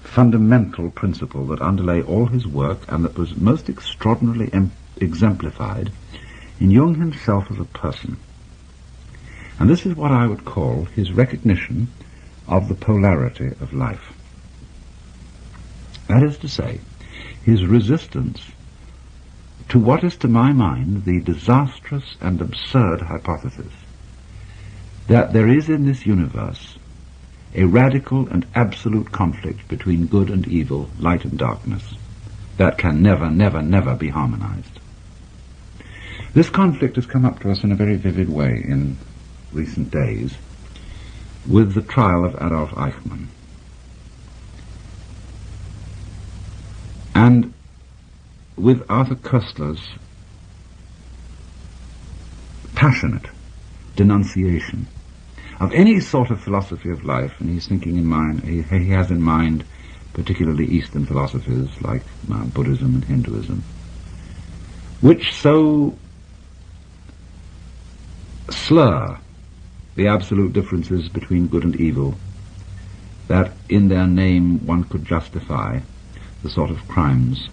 fundamental principle that underlay all his work and that was most extraordinarily exemplified in Jung himself as a person. And this is what I would call his recognition of the polarity of life. That is to say, his resistance to what is to my mind the disastrous and absurd hypothesis that there is in this universe a radical and absolute conflict between good and evil, light and darkness, that can never, never, never be harmonized. This conflict has come up to us in a very vivid way in recent days with the trial of Adolf Eichmann. And with Arthur Koestler's passionate denunciation of any sort of philosophy of life, and he's thinking in mind, he has in mind particularly Eastern philosophies like Buddhism and Hinduism, which so slur the absolute differences between good and evil that in their name one could justify the sort of crimes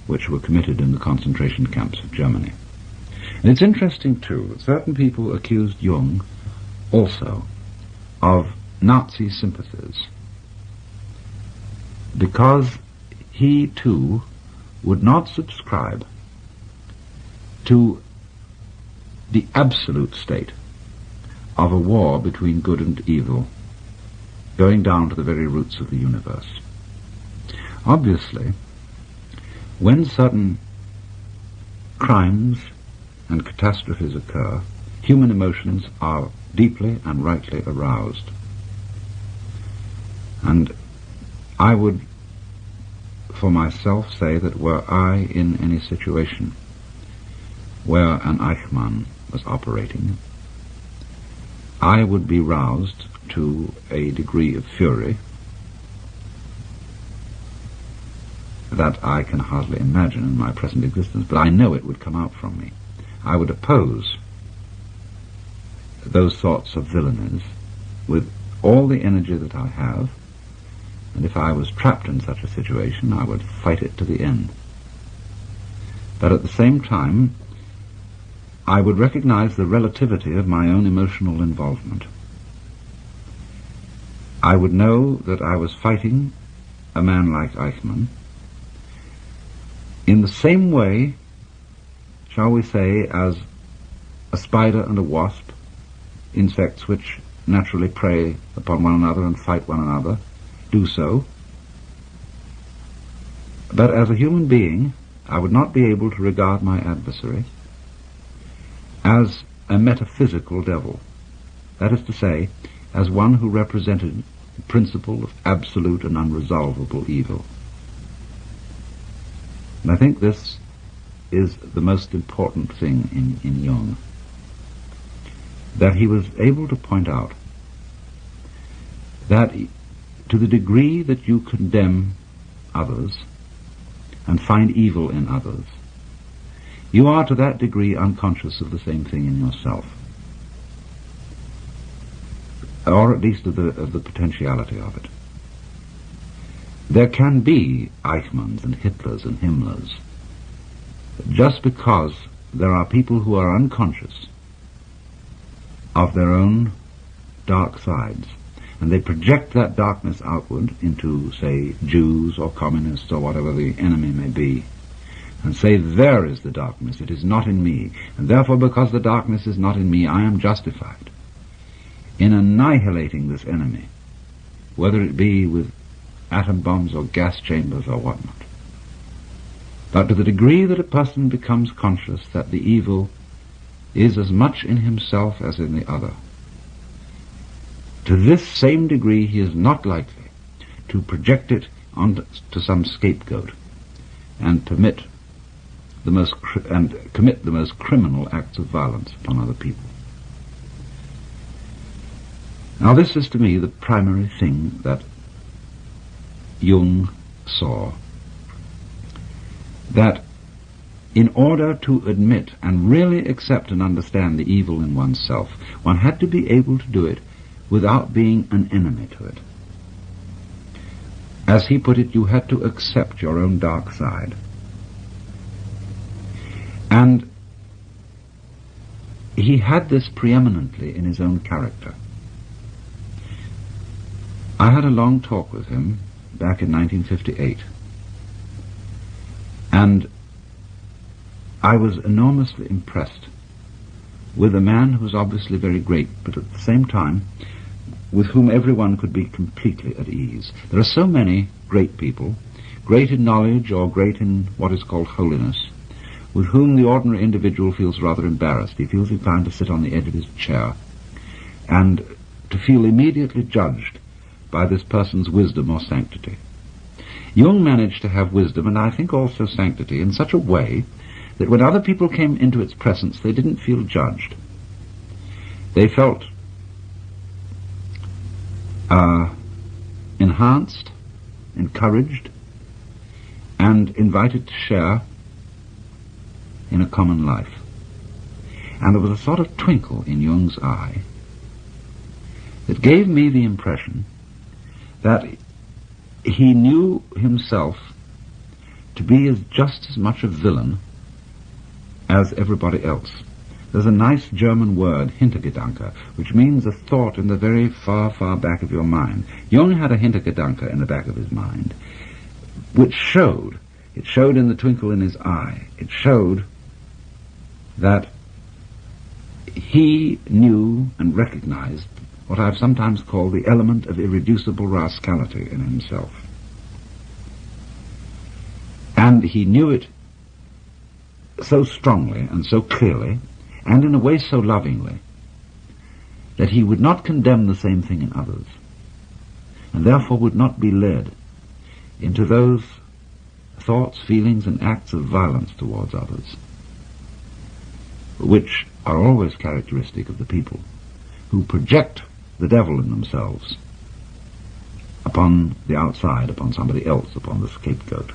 which were committed in the concentration camps of Germany. And it's interesting too that certain people accused Jung also of Nazi sympathies because he too would not subscribe to the absolute state of a war between good and evil going down to the very roots of the universe. Obviously, when certain crimes and catastrophes occur, human emotions are deeply and rightly aroused. And I would, for myself, say that were I in any situation where an Eichmann was operating, I would be roused to a degree of fury that I can hardly imagine in my present existence, but I know it would come out from me. I would oppose those sorts of villainies with all the energy that I have, and if I was trapped in such a situation, I would fight it to the end. But at the same time, I would recognize the relativity of my own emotional involvement. I would know that I was fighting a man like Eichmann in the same way, shall we say, as a spider and a wasp, insects which naturally prey upon one another and fight one another, do so. But as a human being, I would not be able to regard my adversary as a metaphysical devil. That is to say, as one who represented the principle of absolute and unresolvable evil. And I think this is the most important thing in Jung, that he was able to point out that to the degree that you condemn others and find evil in others, you are to that degree unconscious of the same thing in yourself, or at least of the potentiality of it. There can be Eichmanns and Hitlers and Himmlers just because there are people who are unconscious of their own dark sides, and they project that darkness outward into, say, Jews or communists or whatever the enemy may be, and say, there is the darkness, it is not in me, and therefore because the darkness is not in me, I am justified in annihilating this enemy, whether it be with atom bombs or gas chambers or whatnot. But to the degree that a person becomes conscious that the evil is as much in himself as in the other, to this same degree he is not likely to project it onto some scapegoat and commit the most criminal acts of violence upon other people. Now this is to me the primary thing that Jung saw, that in order to admit and really accept and understand the evil in oneself, one had to be able to do it without being an enemy to it. As he put it, you had to accept your own dark side. And he had this preeminently in his own character. I had a long talk with him back in 1958, and I was enormously impressed with a man who was obviously very great, but at the same time with whom everyone could be completely at ease. There are so many great people, great in knowledge or great in what is called holiness, with whom the ordinary individual feels rather embarrassed. He feels inclined to sit on the edge of his chair and to feel immediately judged by this person's wisdom or sanctity. Jung managed to have wisdom, and I think also sanctity, in such a way that when other people came into its presence, they didn't feel judged. They felt enhanced, encouraged, and invited to share in a common life. And there was a sort of twinkle in Jung's eye that gave me the impression that he knew himself to be just as much a villain as everybody else. There's a nice German word, Hintergedanke, which means a thought in the very far, far back of your mind. Jung had a Hintergedanke in the back of his mind, which showed in the twinkle in his eye. It showed that he knew and recognized what I've sometimes called the element of irreducible rascality in himself. And he knew it so strongly and so clearly, and in a way so lovingly, that he would not condemn the same thing in others, and therefore would not be led into those thoughts, feelings, and acts of violence towards others, which are always characteristic of the people who project the devil in themselves upon the outside, upon somebody else, upon the scapegoat.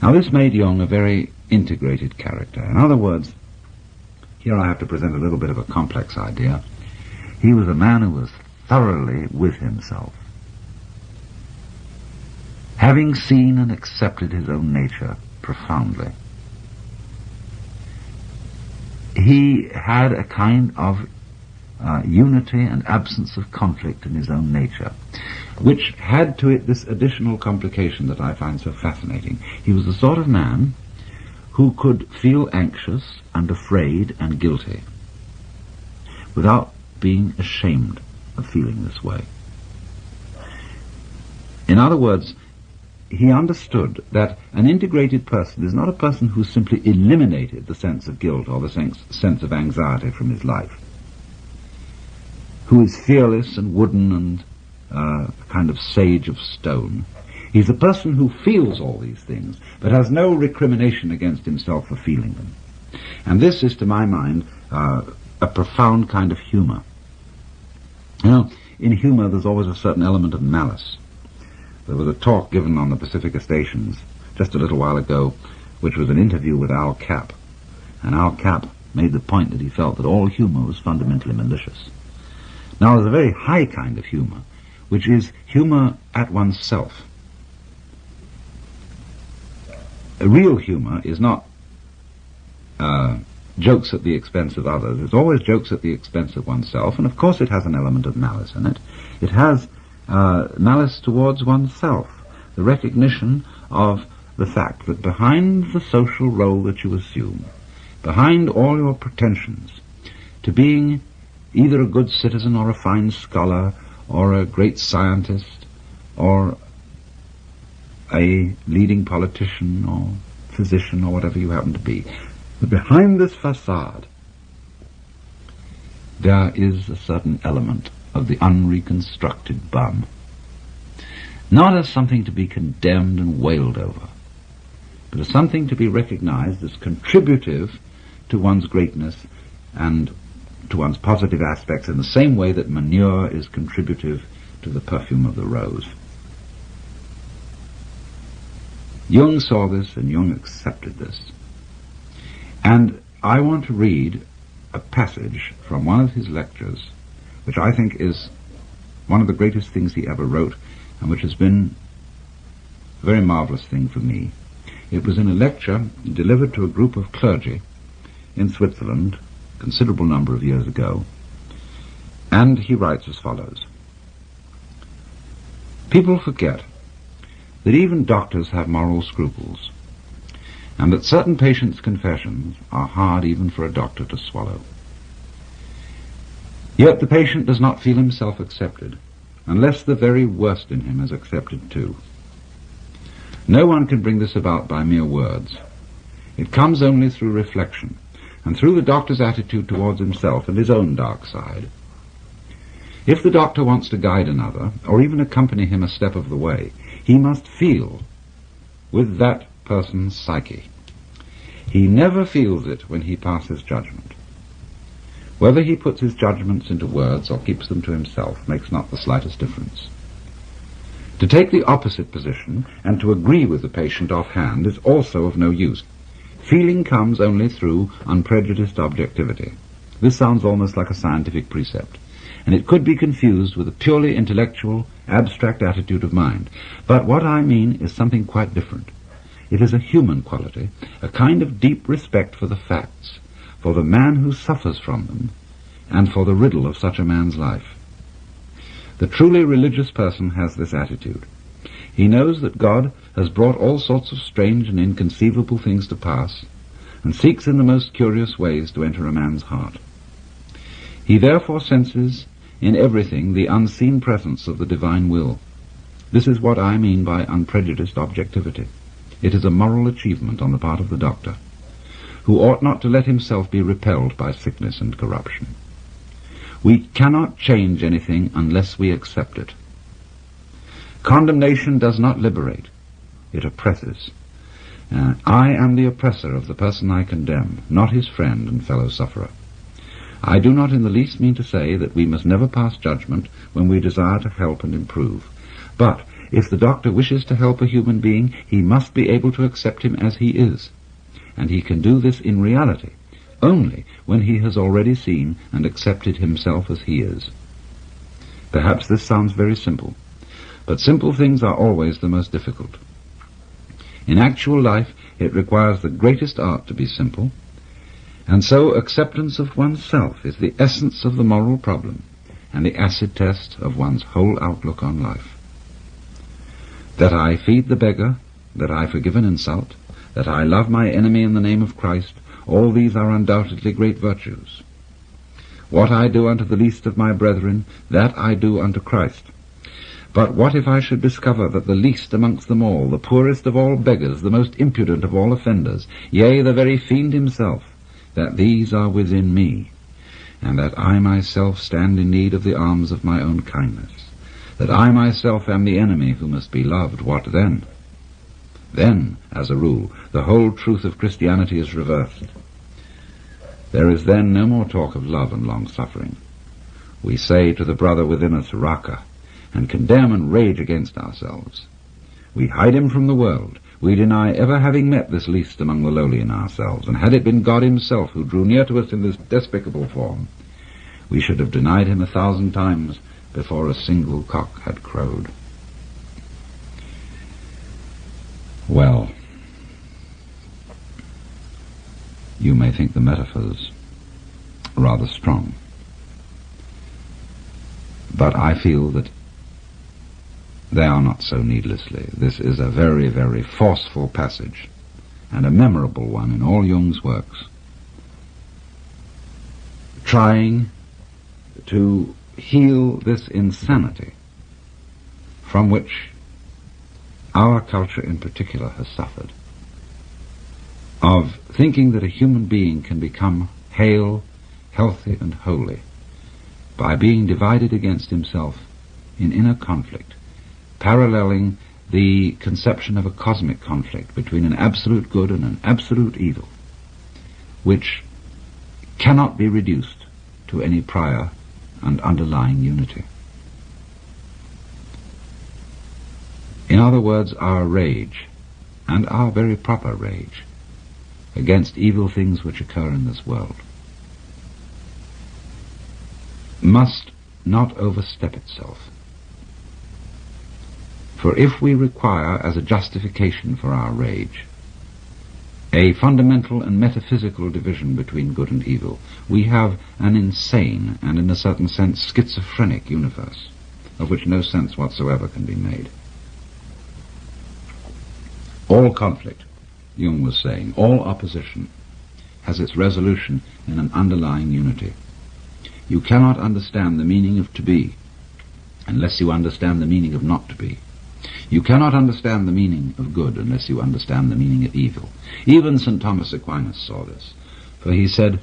Now this made Jung a very integrated character. In other words, here I have to present a little bit of a complex idea. He was a man who was thoroughly with himself. Having seen and accepted his own nature profoundly, he had a kind of unity and absence of conflict in his own nature, which had to it this additional complication that I find so fascinating. He was the sort of man who could feel anxious and afraid and guilty without being ashamed of feeling this way. In other words, he understood that an integrated person is not a person who simply eliminated the sense of guilt or the sense of anxiety from his life, who is fearless and wooden and a kind of sage of stone. He's a person who feels all these things, but has no recrimination against himself for feeling them. And this is, to my mind, a profound kind of humor. You know, in humor there's always a certain element of malice. There was a talk given on the Pacifica stations just a little while ago, which was an interview with Al Capp. And Al Capp made the point that he felt that all humor was fundamentally malicious. Now there's a very high kind of humor, which is humor at oneself. A real humor is not jokes at the expense of others. It's always jokes at the expense of oneself, and of course it has an element of malice in it. It has malice towards oneself, the recognition of the fact that behind the social role that you assume, behind all your pretensions to being either a good citizen or a fine scholar or a great scientist or a leading politician or physician or whatever you happen to be, but behind this facade there is a certain element of the unreconstructed bum, not as something to be condemned and wailed over, but as something to be recognized as contributive to one's greatness and to one's positive aspects, in the same way that manure is contributive to the perfume of the rose. Jung saw this, and Jung accepted this. And I want to read a passage from one of his lectures, which I think is one of the greatest things he ever wrote, and which has been a very marvellous thing for me. It was in a lecture delivered to a group of clergy in Switzerland a considerable number of years ago, and he writes as follows. People forget that even doctors have moral scruples, and that certain patients' confessions are hard even for a doctor to swallow. Yet the patient does not feel himself accepted, unless the very worst in him is accepted too. No one can bring this about by mere words. It comes only through reflection, and through the doctor's attitude towards himself and his own dark side. If the doctor wants to guide another, or even accompany him a step of the way, he must feel with that person's psyche. He never feels it when he passes judgment. Whether he puts his judgments into words or keeps them to himself makes not the slightest difference. To take the opposite position and to agree with the patient offhand is also of no use. Feeling comes only through unprejudiced objectivity. This sounds almost like a scientific precept, and it could be confused with a purely intellectual, abstract attitude of mind. But what I mean is something quite different. It is a human quality, a kind of deep respect for the facts, for the man who suffers from them, and for the riddle of such a man's life. The truly religious person has this attitude. He knows that God has brought all sorts of strange and inconceivable things to pass, and seeks in the most curious ways to enter a man's heart. He therefore senses in everything the unseen presence of the divine will. This is what I mean by unprejudiced objectivity. It is a moral achievement on the part of the doctor, who ought not to let himself be repelled by sickness and corruption. We cannot change anything unless we accept it. Condemnation does not liberate, it oppresses. I am the oppressor of the person I condemn, not his friend and fellow sufferer. I do not in the least mean to say that we must never pass judgment when we desire to help and improve. But if the doctor wishes to help a human being, he must be able to accept him as he is. And he can do this in reality only when he has already seen and accepted himself as he is. Perhaps this sounds very simple, but simple things are always the most difficult. In actual life, it requires the greatest art to be simple, and so acceptance of oneself is the essence of the moral problem and the acid test of one's whole outlook on life. That I feed the beggar, that I forgive an insult, that I love my enemy in the name of Christ, all these are undoubtedly great virtues. What I do unto the least of my brethren, that I do unto Christ. But what if I should discover that the least amongst them all, the poorest of all beggars, the most impudent of all offenders, yea, the very fiend himself, that these are within me, and that I myself stand in need of the alms of my own kindness, that I myself am the enemy who must be loved, what then? Then, as a rule, the whole truth of Christianity is reversed. There is then no more talk of love and long-suffering. We say to the brother within us, Raka, and condemn and rage against ourselves. We hide him from the world. We deny ever having met this least among the lowly in ourselves, and had it been God himself who drew near to us in this despicable form, we should have denied him 1,000 times before a single cock had crowed. Well, you may think the metaphors rather strong, but I feel that they are not so needlessly. This is a very, very forceful passage, and a memorable one in all Jung's works, trying to heal this insanity from which our culture in particular has suffered, of thinking that a human being can become hale, healthy, and holy by being divided against himself in inner conflict, paralleling the conception of a cosmic conflict between an absolute good and an absolute evil, which cannot be reduced to any prior and underlying unity. In other words, our rage, and our very proper rage, against evil things which occur in this world, must not overstep itself. For if we require as a justification for our rage a fundamental and metaphysical division between good and evil, we have an insane and, in a certain sense, schizophrenic universe, of which no sense whatsoever can be made. All conflict, Jung was saying, all opposition, has its resolution in an underlying unity. You cannot understand the meaning of to be unless you understand the meaning of not to be. You cannot understand the meaning of good unless you understand the meaning of evil. Even St. Thomas Aquinas saw this, for he said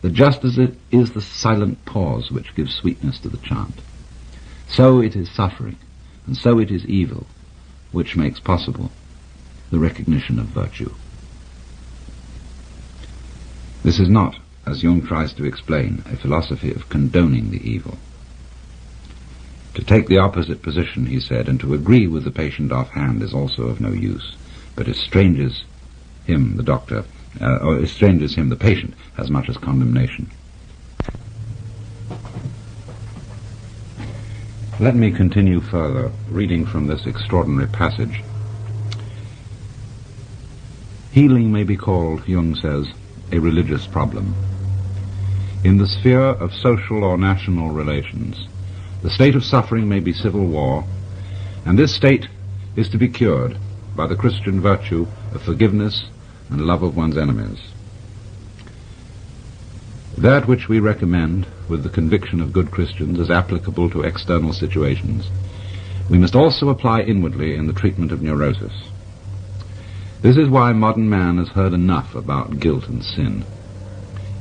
that just as it is the silent pause which gives sweetness to the chant, so it is suffering, and so it is evil, which makes possible the recognition of virtue. This is not, as Jung tries to explain, a philosophy of condoning the evil. To take the opposite position, he said, and to agree with the patient offhand is also of no use, but estranges him, the doctor, or estranges him, the patient, as much as condemnation. Let me continue further, reading from this extraordinary passage. Healing may be called, Jung says, a religious problem. In the sphere of social or national relations, the state of suffering may be civil war, and this state is to be cured by the Christian virtue of forgiveness and love of one's enemies. That which we recommend with the conviction of good Christians as applicable to external situations, we must also apply inwardly in the treatment of neurosis. This is why modern man has heard enough about guilt and sin.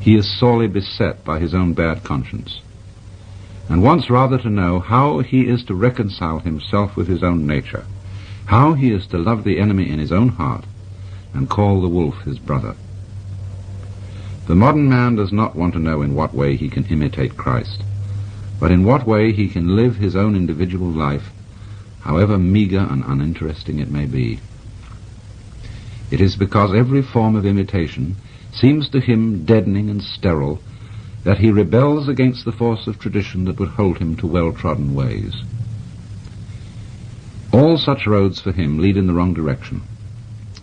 He is sorely beset by his own bad conscience, and wants rather to know how he is to reconcile himself with his own nature, how he is to love the enemy in his own heart, and call the wolf his brother. The modern man does not want to know in what way he can imitate Christ, but in what way he can live his own individual life, however meager and uninteresting it may be. It is because every form of imitation seems to him deadening and sterile that he rebels against the force of tradition that would hold him to well-trodden ways. All such roads for him lead in the wrong direction.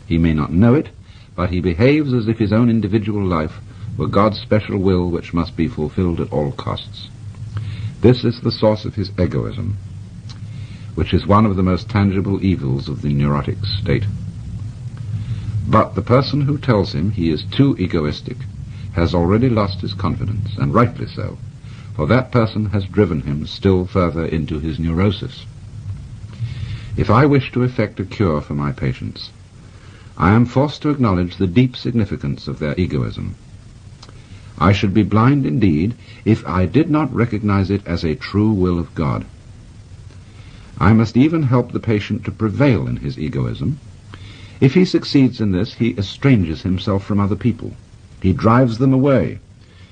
He may not know it, but he behaves as if his own individual life were God's special will which must be fulfilled at all costs. This is the source of his egoism, which is one of the most tangible evils of the neurotic state. But the person who tells him he is too egoistic has already lost his confidence, and rightly so, for that person has driven him still further into his neurosis. If I wish to effect a cure for my patients, I am forced to acknowledge the deep significance of their egoism. I should be blind indeed if I did not recognize it as a true will of God. I must even help the patient to prevail in his egoism. If he succeeds in this, he estranges himself from other people. He drives them away,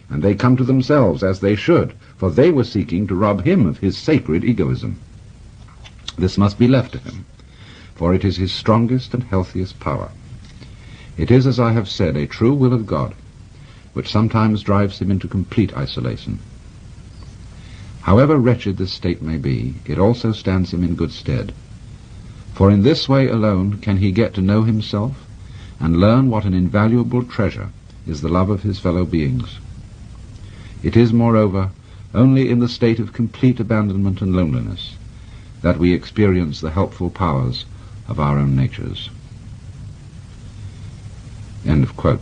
and they come to themselves as they should, for they were seeking to rob him of his sacred egoism. This must be left to him, for it is his strongest and healthiest power. It is, as I have said, a true will of God, which sometimes drives him into complete isolation. However wretched this state may be, it also stands him in good stead, for in this way alone can he get to know himself and learn what an invaluable treasure is the love of his fellow beings. It is, moreover, only in the state of complete abandonment and loneliness that we experience the helpful powers of our own natures. End of quote.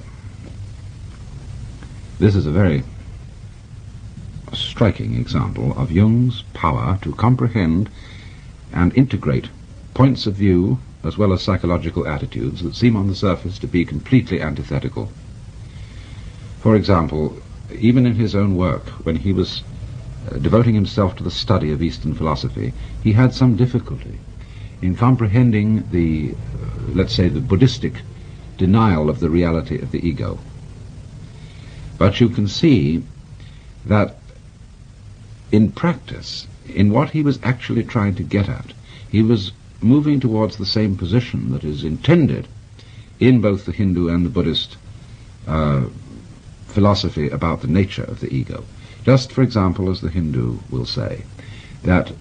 This is a very striking example of Jung's power to comprehend and integrate points of view as well as psychological attitudes that seem on the surface to be completely antithetical. For example, even in his own work, when he was devoting himself to the study of Eastern philosophy, he had some difficulty in comprehending the, let's say, the Buddhistic denial of the reality of the ego. But you can see that in practice, in what he was actually trying to get at, he was moving towards the same position that is intended in both the Hindu and the Buddhist philosophy about the nature of the ego. Just, for example, as the Hindu will say, that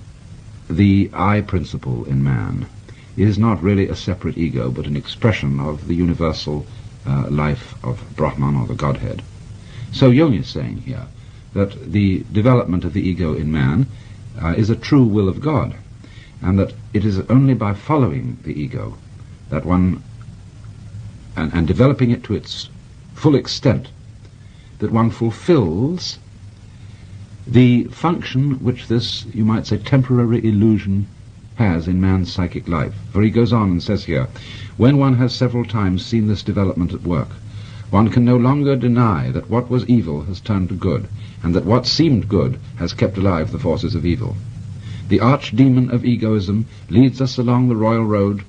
the I principle in man is not really a separate ego, but an expression of the universal life of Brahman, or the Godhead. So Jung is saying here that the development of the ego in man is a true will of God, and that it is only by following the ego that one, and developing it to its full extent, that one fulfills the function which this, you might say, temporary illusion has in man's psychic life. For he goes on and says here, when one has several times seen this development at work, one can no longer deny that what was evil has turned to good, and that what seemed good has kept alive the forces of evil. The archdemon of egoism leads us along the royal road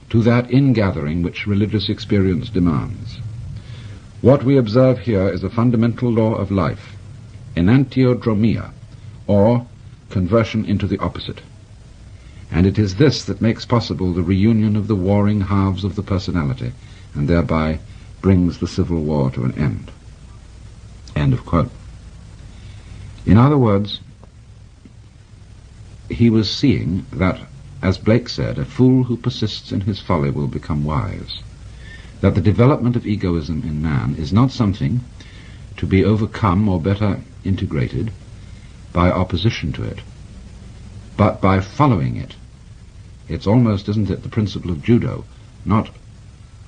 to that ingathering which religious experience demands. What we observe here is a fundamental law of life, enantiodromia, or conversion into the opposite. And it is this that makes possible the reunion of the warring halves of the personality, and thereby brings the civil war to an end. End of quote. In other words, he was seeing that, as Blake said, a fool who persists in his folly will become wise. That the development of egoism in man is not something to be overcome or better integrated by opposition to it, but by following it. It's almost, isn't it, the principle of judo, not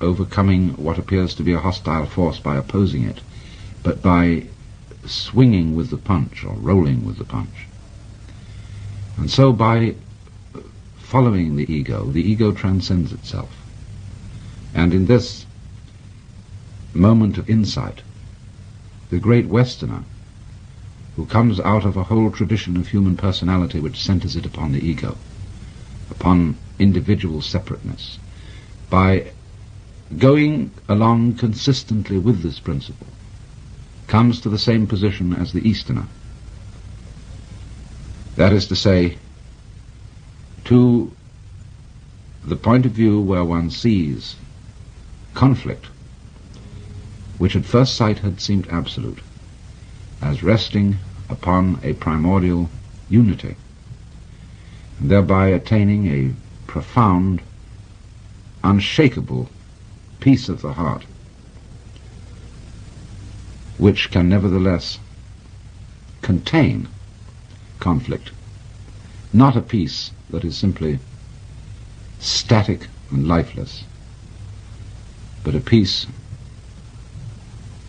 overcoming what appears to be a hostile force by opposing it, but by swinging with the punch or rolling with the punch. And so by following the ego transcends itself. And in this moment of insight, the great Westerner, who comes out of a whole tradition of human personality which centers it upon the ego, upon individual separateness, by going along consistently with this principle, comes to the same position as the Easterner. That is to say, to the point of view where one sees conflict, which at first sight had seemed absolute, as resting upon a primordial unity, and thereby attaining a profound, unshakable peace of the heart, which can nevertheless contain conflict, not a peace that is simply static and lifeless, but a peace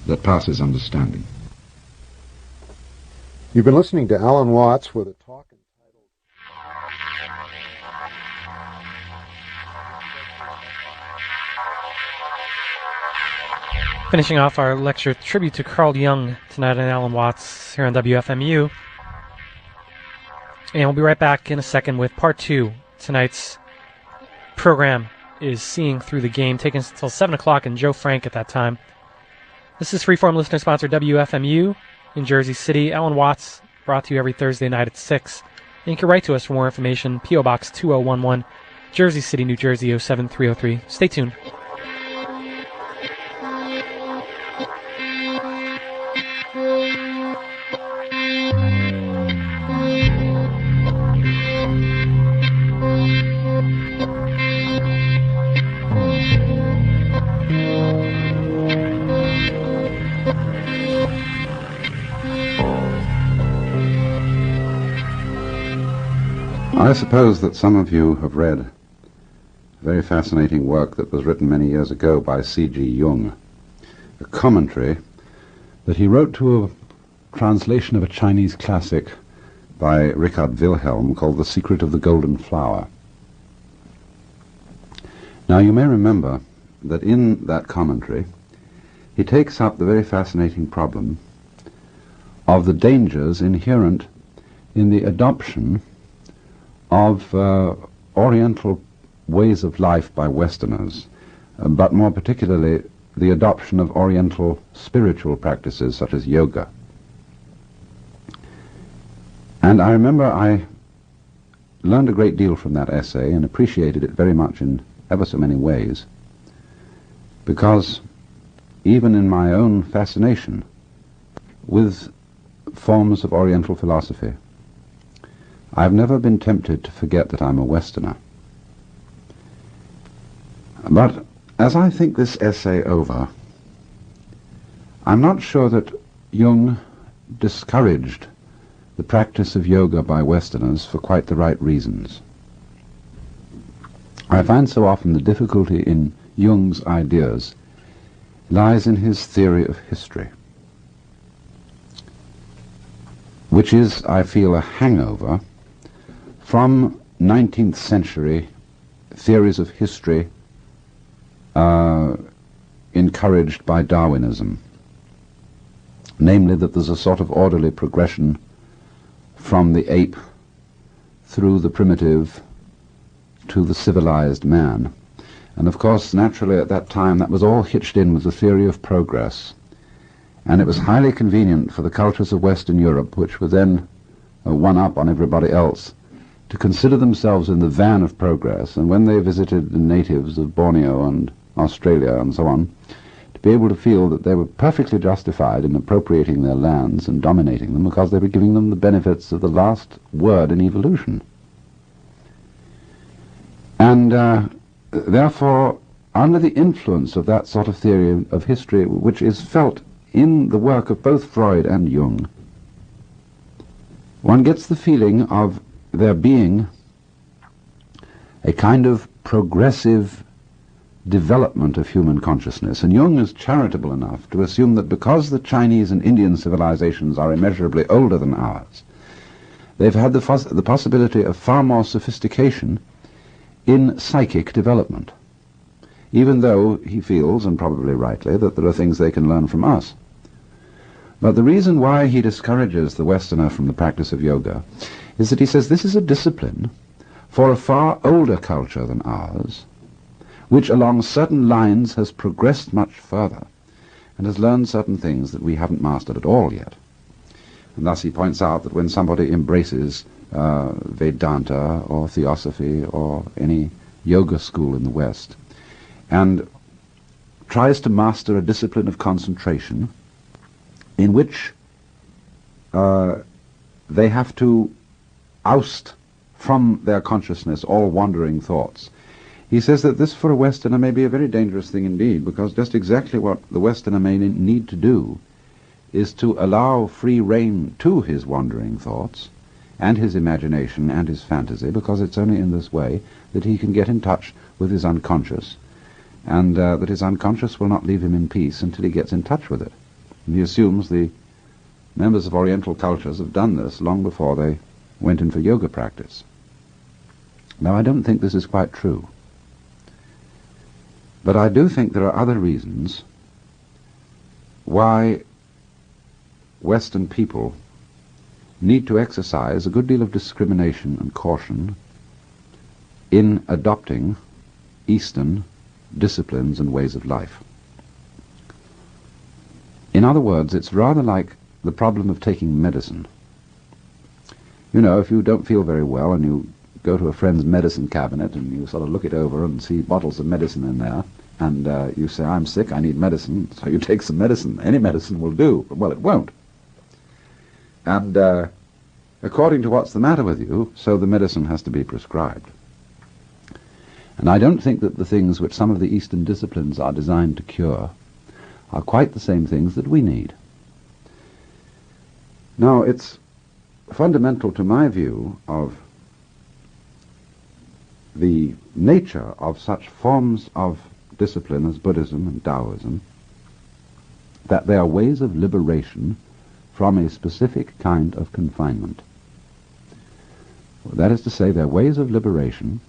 that passes understanding. You've been listening to Alan Watts with a talk entitled Finishing off our lecture tribute to Carl Jung tonight on Alan Watts here on WFMU. And we'll be right back in a second with part 2. Tonight's program is Seeing Through the Game, taking us until 7 o'clock, and Joe Frank at that time. This is Freeform listener-sponsored WFMU in Jersey City. Alan Watts, brought to you every Thursday night at 6. And you can write to us for more information, P.O. Box 2011, Jersey City, New Jersey 07303. Stay tuned. I suppose that some of you have read a very fascinating work that was written many years ago by C.G. Jung, a commentary that he wrote to a translation of a Chinese classic by Richard Wilhelm called The Secret of the Golden Flower. Now you may remember that in that commentary he takes up the very fascinating problem of the dangers inherent in the adoption of Oriental ways of life by Westerners, but more particularly the adoption of Oriental spiritual practices such as yoga. And I remember I learned a great deal from that essay and appreciated it very much in ever so many ways, because even in my own fascination with forms of Oriental philosophy, I've never been tempted to forget that I'm a Westerner. But as I think this essay over, I'm not sure that Jung discouraged the practice of yoga by Westerners for quite the right reasons. I find so often the difficulty in Jung's ideas lies in his theory of history, which is, I feel, a hangover from 19th century theories of history encouraged by Darwinism, namely that there's a sort of orderly progression from the ape through the primitive to the civilized man. And of course, naturally at that time, that was all hitched in with the theory of progress. And it was highly convenient for the cultures of Western Europe, which were then one up on everybody else, to consider themselves in the van of progress, and when they visited the natives of Borneo and Australia and so on, to be able to feel that they were perfectly justified in appropriating their lands and dominating them because they were giving them the benefits of the last word in evolution. And therefore, under the influence of that sort of theory of history, which is felt in the work of both Freud and Jung, one gets the feeling of there being a kind of progressive development of human consciousness. And Jung is charitable enough to assume that because the Chinese and Indian civilizations are immeasurably older than ours, they've had the possibility of far more sophistication in psychic development, even though he feels, and probably rightly, that there are things they can learn from us. But the reason why he discourages the Westerner from the practice of yoga is that he says this is a discipline for a far older culture than ours, which along certain lines has progressed much further and has learned certain things that we haven't mastered at all yet. And thus he points out that when somebody embraces Vedanta or Theosophy or any yoga school in the West and tries to master a discipline of concentration in which they have to oust from their consciousness all wandering thoughts, he says that this for a Westerner may be a very dangerous thing indeed, because just exactly what the Westerner may need to do is to allow free rein to his wandering thoughts and his imagination and his fantasy, because it's only in this way that he can get in touch with his unconscious, and that his unconscious will not leave him in peace until he gets in touch with it. And he assumes the members of Oriental cultures have done this long before they went in for yoga practice. Now, I don't think this is quite true. But I do think there are other reasons why Western people need to exercise a good deal of discrimination and caution in adopting Eastern disciplines and ways of life. In other words, it's rather like the problem of taking medicine. You know, if you don't feel very well and you go to a friend's medicine cabinet and you sort of look it over and see bottles of medicine in there, and you say, I'm sick, I need medicine, so you take some medicine. Any medicine will do. Well, it won't. And according to what's the matter with you, so the medicine has to be prescribed. And I don't think that the things which some of the Eastern disciplines are designed to cure are quite the same things that we need. Now, it's fundamental to my view of the nature of such forms of discipline as Buddhism and Taoism that they are ways of liberation from a specific kind of confinement. That is to say, they're ways of liberation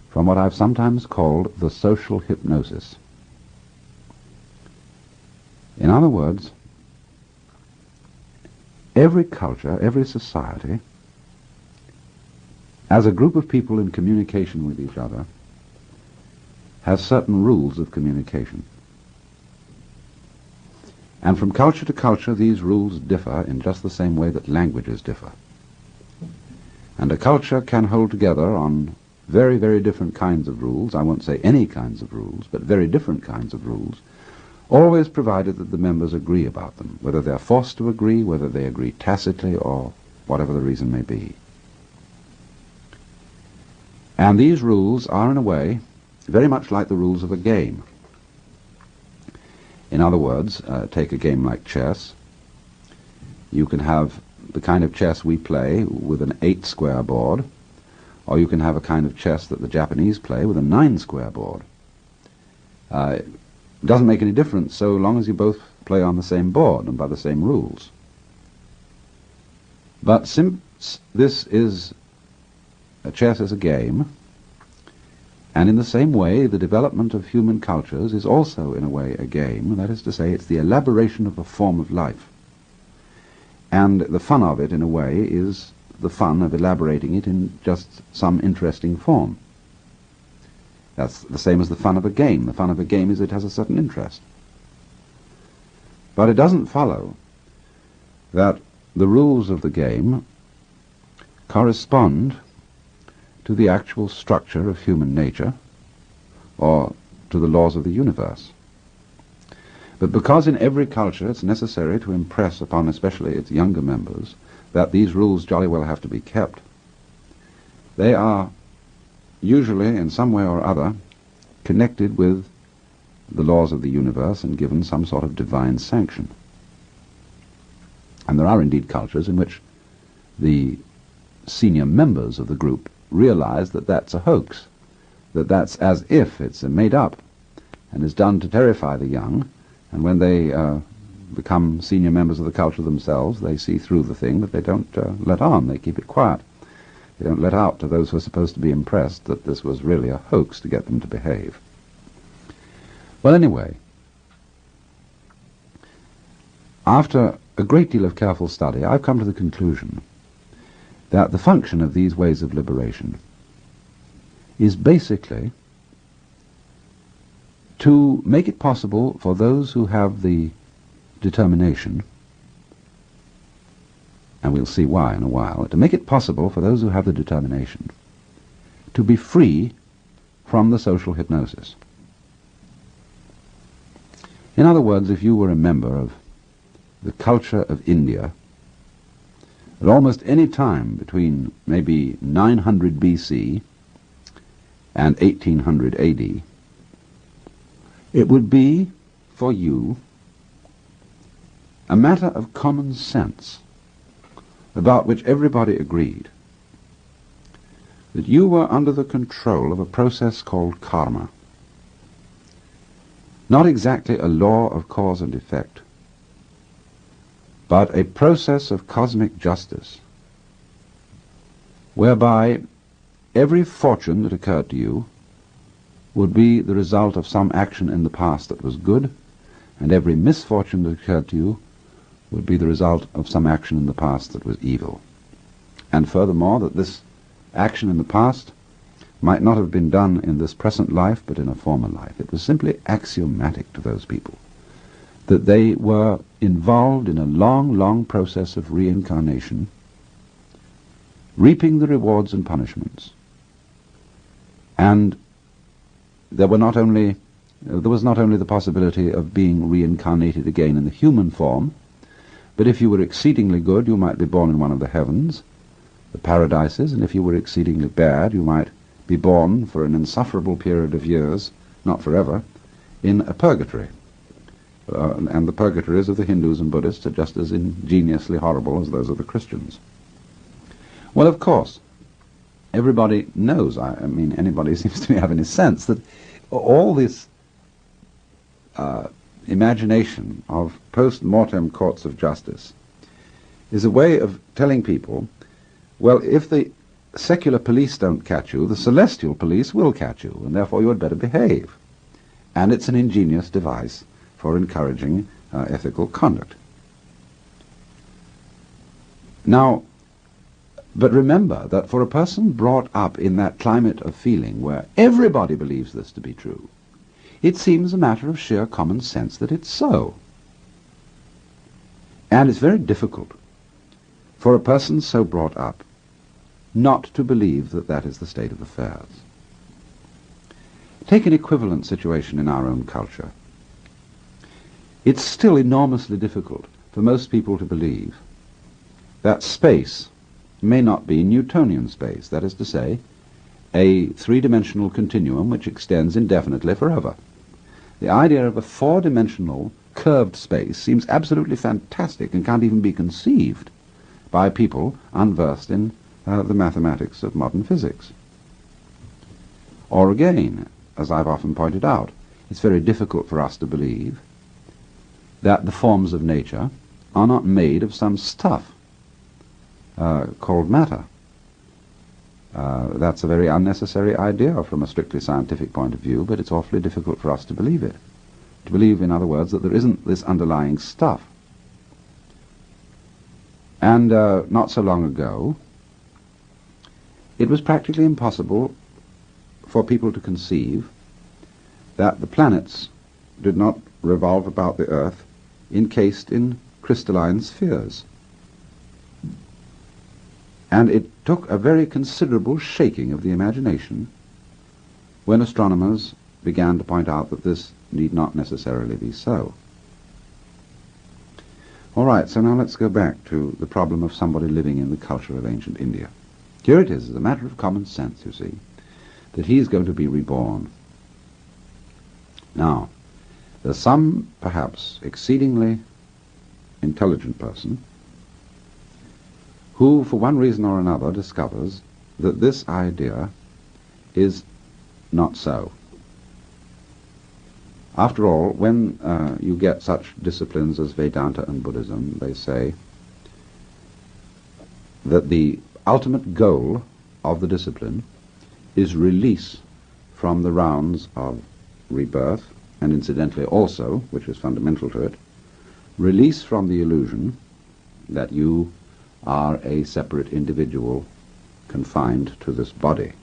from what I've sometimes called the social hypnosis. In other words, every culture, every society, as a group of people in communication with each other, has certain rules of communication. And from culture to culture, these rules differ in just the same way that languages differ. And a culture can hold together on very, very different kinds of rules. I won't say any kinds of rules, but very different kinds of rules, always provided that the members agree about them, whether they're forced to agree, whether they agree tacitly, or whatever the reason may be. And these rules are, in a way, very much like the rules of a game. In other words, take a game like chess. You can have the kind of chess we play with an 8-square board, or you can have a kind of chess that the Japanese play with a 9-square board. It doesn't make any difference so long as you both play on the same board and by the same rules. But since this is chess as a game, and in the same way the development of human cultures is also in a way a game, that is to say it's the elaboration of a form of life. And the fun of it, in a way, is the fun of elaborating it in just some interesting form. That's the same as the fun of a game. The fun of a game is it has a certain interest. But it doesn't follow that the rules of the game correspond to the actual structure of human nature or to the laws of the universe. But because in every culture it's necessary to impress upon especially its younger members that these rules jolly well have to be kept, they are usually in some way or other connected with the laws of the universe and given some sort of divine sanction. And there are indeed cultures in which the senior members of the group realize that that's a hoax, that that's as if it's made up and is done to terrify the young, and when they become senior members of the culture themselves, they see through the thing, but they don't let on, they keep it quiet. They don't let out to those who are supposed to be impressed that this was really a hoax to get them to behave. Well, anyway, after a great deal of careful study, I've come to the conclusion that the function of these ways of liberation is basically to make it possible for those who have the determination, and we'll see why in a while, to make it possible for those who have the determination to be free from the social hypnosis. In other words, if you were a member of the culture of India at almost any time between maybe 900 BC and 1800 AD, it would be for you a matter of common sense about which everybody agreed that you were under the control of a process called karma. Not exactly a law of cause and effect, but a process of cosmic justice, whereby every fortune that occurred to you would be the result of some action in the past that was good, and every misfortune that occurred to you would be the result of some action in the past that was evil. And furthermore, that this action in the past might not have been done in this present life, but in a former life. It was simply axiomatic to those people that they were involved in a long, long process of reincarnation, reaping the rewards and punishments. And there was not only the possibility of being reincarnated again in the human form, but if you were exceedingly good, you might be born in one of the heavens, the paradises, and if you were exceedingly bad, you might be born for an insufferable period of years, not forever, in a purgatory. And the purgatories of the Hindus and Buddhists are just as ingeniously horrible as those of the Christians. Well, of course, everybody knows, I mean, anybody seems to have any sense that all this imagination of post-mortem courts of justice is a way of telling people, well, if the secular police don't catch you, the celestial police will catch you, and therefore you had better behave. And it's an ingenious device for encouraging ethical conduct. Now, but remember that for a person brought up in that climate of feeling where everybody believes this to be true, it seems a matter of sheer common sense that it's so. And it's very difficult for a person so brought up not to believe that that is the state of affairs. Take an equivalent situation in our own culture. It's still enormously difficult for most people to believe that space may not be Newtonian space, that is to say, a three-dimensional continuum which extends indefinitely forever. The idea of a four-dimensional curved space seems absolutely fantastic and can't even be conceived by people unversed in the mathematics of modern physics. Or again, as I've often pointed out, it's very difficult for us to believe that the forms of nature are not made of some stuff called matter. That's a very unnecessary idea from a strictly scientific point of view, but it's awfully difficult for us to believe it. To believe, in other words, that there isn't this underlying stuff. And not so long ago, it was practically impossible for people to conceive that the planets did not revolve about the Earth encased in crystalline spheres. And it took a very considerable shaking of the imagination when astronomers began to point out that this need not necessarily be so. All right, so now let's go back to the problem of somebody living in the culture of ancient India. Here it is, as a matter of common sense, you see, that he is going to be reborn. Now, there's some, perhaps, exceedingly intelligent person who, for one reason or another, discovers that this idea is not so. After all, when you get such disciplines as Vedanta and Buddhism, they say that the ultimate goal of the discipline is release from the rounds of rebirth, and incidentally also, which is fundamental to it, release from the illusion that you are a separate individual confined to this body.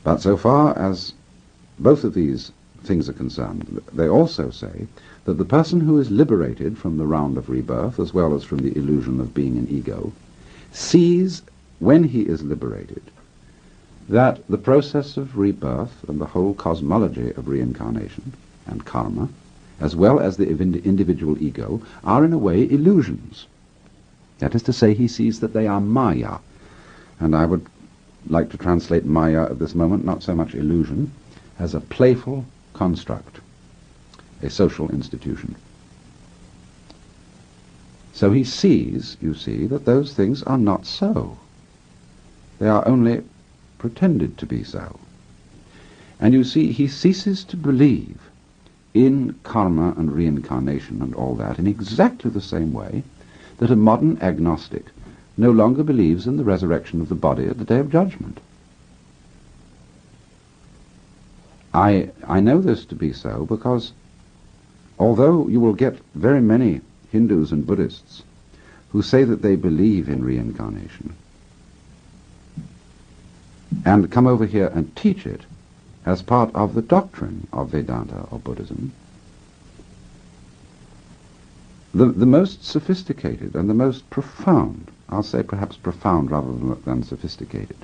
But so far as both of these things are concerned, they also say that the person who is liberated from the round of rebirth, as well as from the illusion of being an ego, sees, when he is liberated, that the process of rebirth and the whole cosmology of reincarnation and karma, as well as the individual ego, are in a way illusions. That is to say, he sees that they are maya, and I would like to translate maya at this moment, not so much illusion, as a playful construct, a social institution. So he sees, you see, that those things are not so. They are only pretended to be so. And you see, he ceases to believe in karma and reincarnation and all that in exactly the same way that a modern agnostic no longer believes in the resurrection of the body at the day of judgment. I know this to be so because although you will get very many Hindus and Buddhists who say that they believe in reincarnation and come over here and teach it as part of the doctrine of Vedanta or Buddhism, the most sophisticated and the most profound, I'll say perhaps profound rather than sophisticated,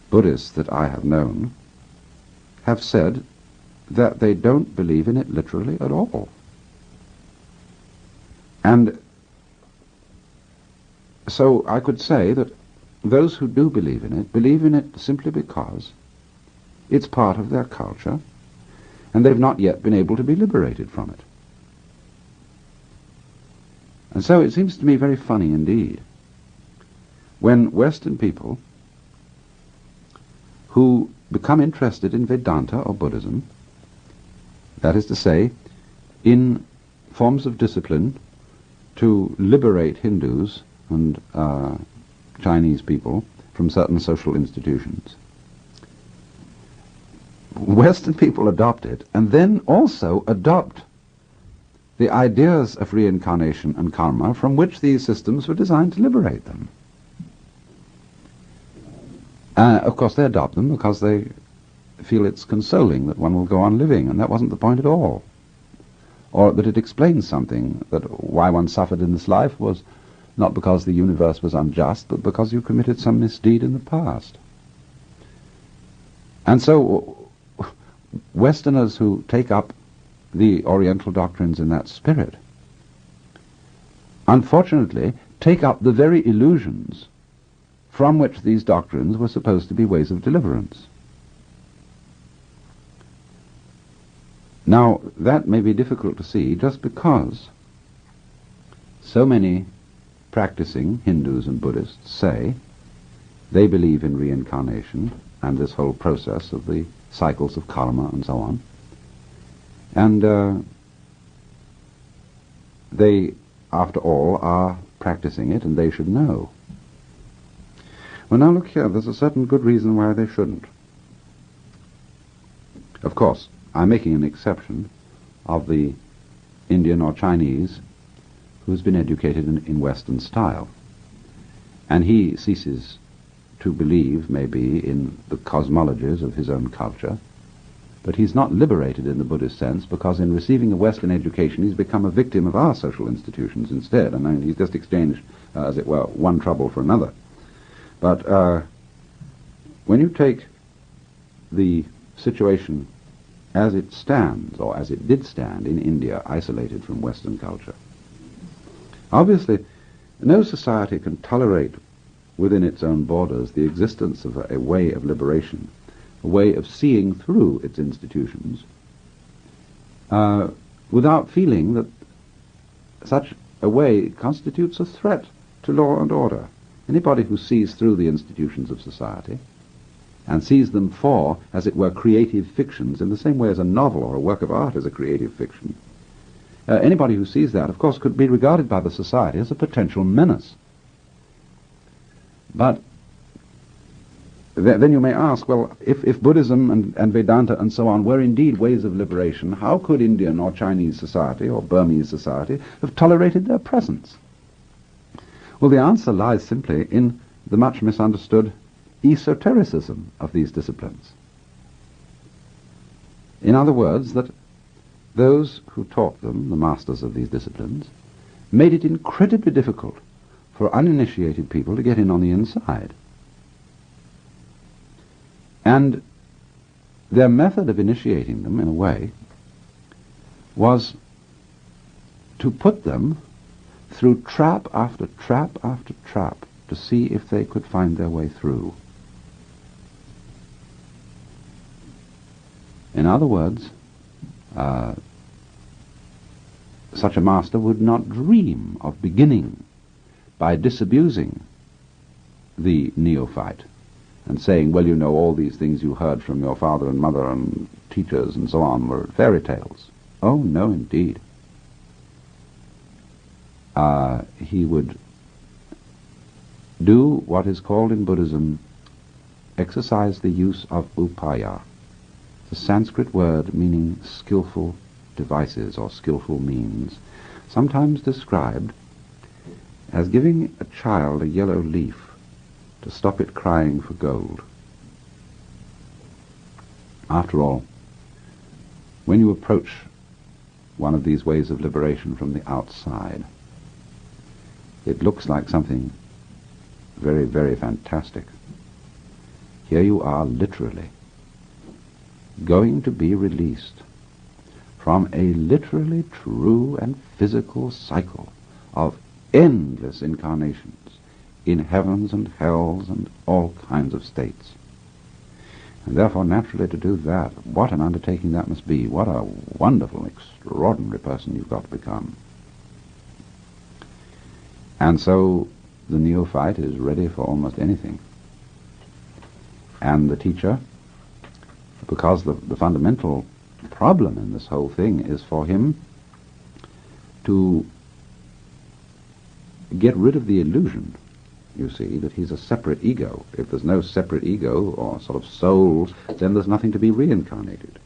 Buddhists that I have known have said that they don't believe in it literally at all. And so I could say that those who do believe in it simply because it's part of their culture, and they've not yet been able to be liberated from it. And so it seems to me very funny indeed when Western people who become interested in Vedanta or Buddhism, that is to say, in forms of discipline to liberate Hindus and Chinese people from certain social institutions, Western people adopt it and then also adopt the ideas of reincarnation and karma from which these systems were designed to liberate them. Of course, they adopt them because they feel it's consoling that one will go on living, and that wasn't the point at all. Or that it explains something, that why one suffered in this life was not because the universe was unjust, but because you committed some misdeed in the past. And so Westerners who take up the Oriental doctrines in that spirit, unfortunately, take up the very illusions from which these doctrines were supposed to be ways of deliverance. Now, that may be difficult to see just because so many practicing Hindus and Buddhists say they believe in reincarnation and this whole process of the cycles of karma and so on. And they, after all, are practicing it, and they should know. Well, now look here, there's a certain good reason why they shouldn't. Of course, I'm making an exception of the Indian or Chinese who's been educated in Western style. And he ceases to believe, maybe, in the cosmologies of his own culture, but he's not liberated in the Buddhist sense, because in receiving a Western education he's become a victim of our social institutions instead, and I mean, he's just exchanged, as it were, one trouble for another. But when you take the situation as it stands, or as it did stand in India, isolated from Western culture, obviously no society can tolerate within its own borders the existence of a way of liberation, a way of seeing through its institutions, without feeling that such a way constitutes a threat to law and order. Anybody who sees through the institutions of society and sees them for, as it were, creative fictions, in the same way as a novel or a work of art is a creative fiction, anybody who sees that, of course, could be regarded by the society as a potential menace. But then you may ask, well, if Buddhism and Vedanta and so on were indeed ways of liberation, how could Indian or Chinese society or Burmese society have tolerated their presence? Well, the answer lies simply in the much misunderstood esotericism of these disciplines. In other words, that those who taught them, the masters of these disciplines, made it incredibly difficult for uninitiated people to get in on the inside. And their method of initiating them, in a way, was to put them through trap after trap after trap to see if they could find their way through. In other words, such a master would not dream of beginning by disabusing the neophyte and saying, well, you know, all these things you heard from your father and mother and teachers and so on were fairy tales. Oh, no, indeed. He would do what is called in Buddhism, exercise the use of upaya, the Sanskrit word meaning skillful devices or skillful means, sometimes described as giving a child a yellow leaf to stop it crying for gold. After all, when you approach one of these ways of liberation from the outside, it looks like something very, very fantastic. Here you are literally going to be released from a literally true and physical cycle of endless incarnations in heavens and hells and all kinds of states. And therefore, naturally, to do that, what an undertaking that must be. What a wonderful, extraordinary person you've got to become. And so the neophyte is ready for almost anything. And the teacher, because the fundamental problem in this whole thing is for him to get rid of the illusion, you see, that he's a separate ego. If there's no separate ego or sort of soul, then there's nothing to be reincarnated.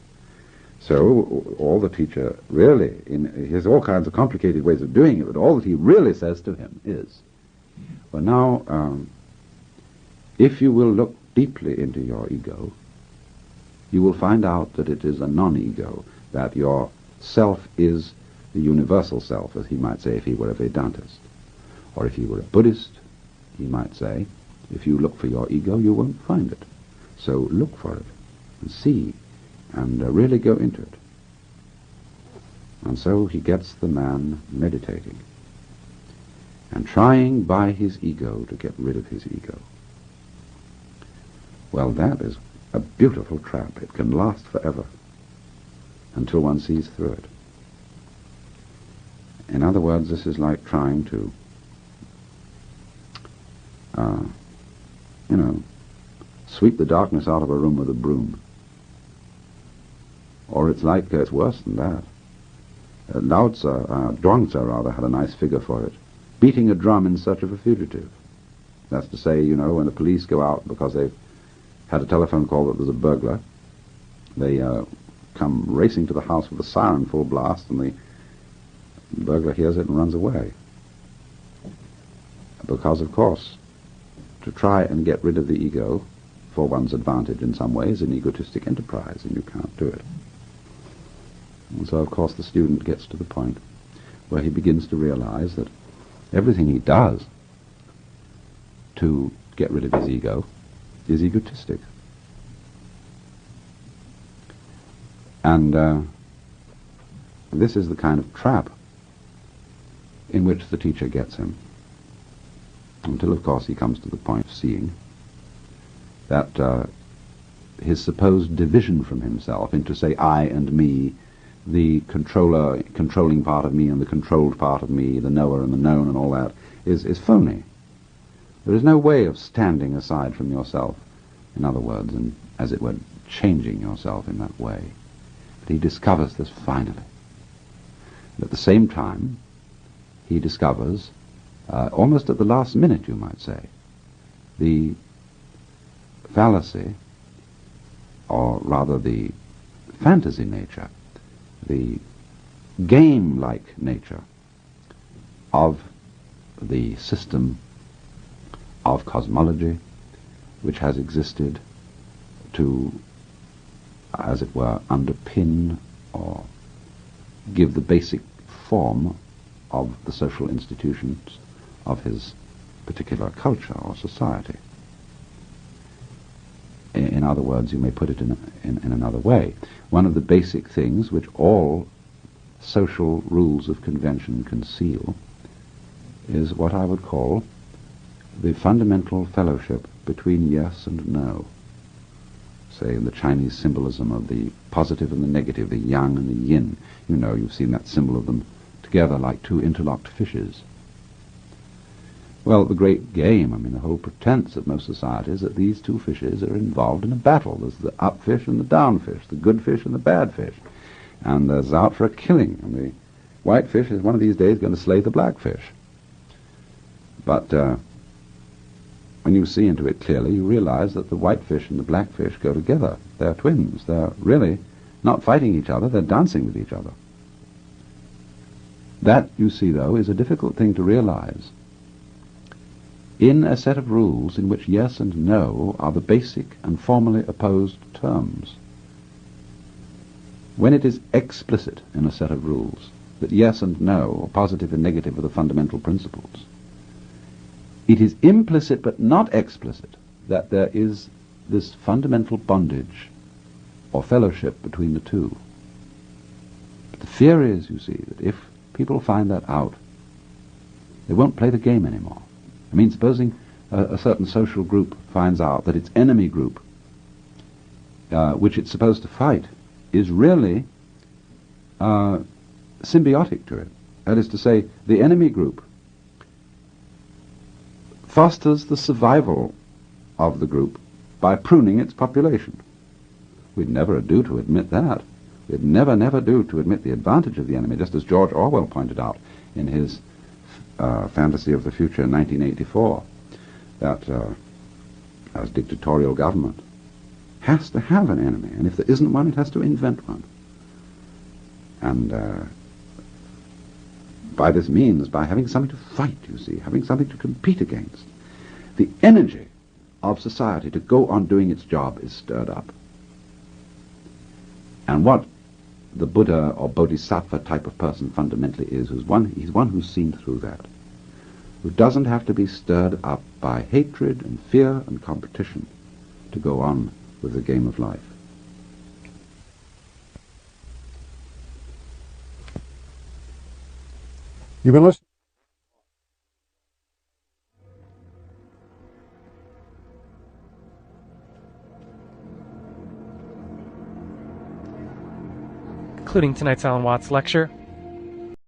So all the teacher really, he has all kinds of complicated ways of doing it, but all that he really says to him is, well, now, if you will look deeply into your ego, you will find out that it is a non-ego, that your self is the universal self, as he might say if he were a Vedantist. Or if he were a Buddhist, he might say, if you look for your ego, you won't find it. So look for it, and see, and really go into it. And so he gets the man meditating, and trying by his ego to get rid of his ego. Well, that is a beautiful trap. It can last forever until one sees through it. In other words, this is like trying to, sweep the darkness out of a room with a broom. Or it's like, it's worse than that. Jung rather, had a nice figure for it. Beating a drum in search of a fugitive. That's to say, when the police go out because they've had a telephone call that there's a burglar, they come racing to the house with a siren full blast, and the burglar hears it and runs away. Because, of course, to try and get rid of the ego for one's advantage in some ways is an egotistic enterprise, and you can't do it. And so, of course, the student gets to the point where he begins to realize that everything he does to get rid of his ego is egotistic. And this is the kind of trap in which the teacher gets him, until, of course, he comes to the point of seeing that his supposed division from himself into, say, I and me, the controlling part of me and the controlled part of me, the knower and the known and all that, is phony. There is no way of standing aside from yourself, in other words, and, as it were, changing yourself in that way. But he discovers this finally. And at the same time, he discovers, almost at the last minute, you might say, the fallacy, or rather the fantasy nature, the game-like nature of the system of cosmology which has existed to, as it were, underpin or give the basic form of the social institutions of his particular culture or society. In other words, you may put it in another way. One of the basic things which all social rules of convention conceal is what I would call the fundamental fellowship between yes and no. Say, in the Chinese symbolism of the positive and the negative, the yang and the yin. You've seen that symbol of them together like two interlocked fishes. Well, the great game, the whole pretense of most societies that these two fishes are involved in a battle. There's the up fish and the down fish, the good fish and the bad fish. And there's out for a killing. And the white fish is one of these days going to slay the black fish. But when you see into it clearly, you realize that the white fish and the black fish go together. They're twins. They're really not fighting each other, they're dancing with each other. That, you see, though, is a difficult thing to realize in a set of rules in which yes and no are the basic and formally opposed terms. When it is explicit in a set of rules that yes and no, or positive and negative, are the fundamental principles, it is implicit but not explicit that there is this fundamental bondage or fellowship between the two. But the fear is, you see, that if people find that out, they won't play the game anymore. Supposing a certain social group finds out that its enemy group, which it's supposed to fight, is really symbiotic to it. That is to say, the enemy group fosters the survival of the group by pruning its population. We'd never do to admit that. We'd never do to admit the advantage of the enemy, just as George Orwell pointed out in his Fantasy of the Future in 1984, that as dictatorial government has to have an enemy, and if there isn't one, it has to invent one. And by this means, by having something to fight, you see, having something to compete against, the energy of society to go on doing its job is stirred up. And what the Buddha or Bodhisattva type of person fundamentally is he's one who's seen through that, who doesn't have to be stirred up by hatred and fear and competition to go on with the game of life. You've been listening. including tonight's Alan Watts lecture.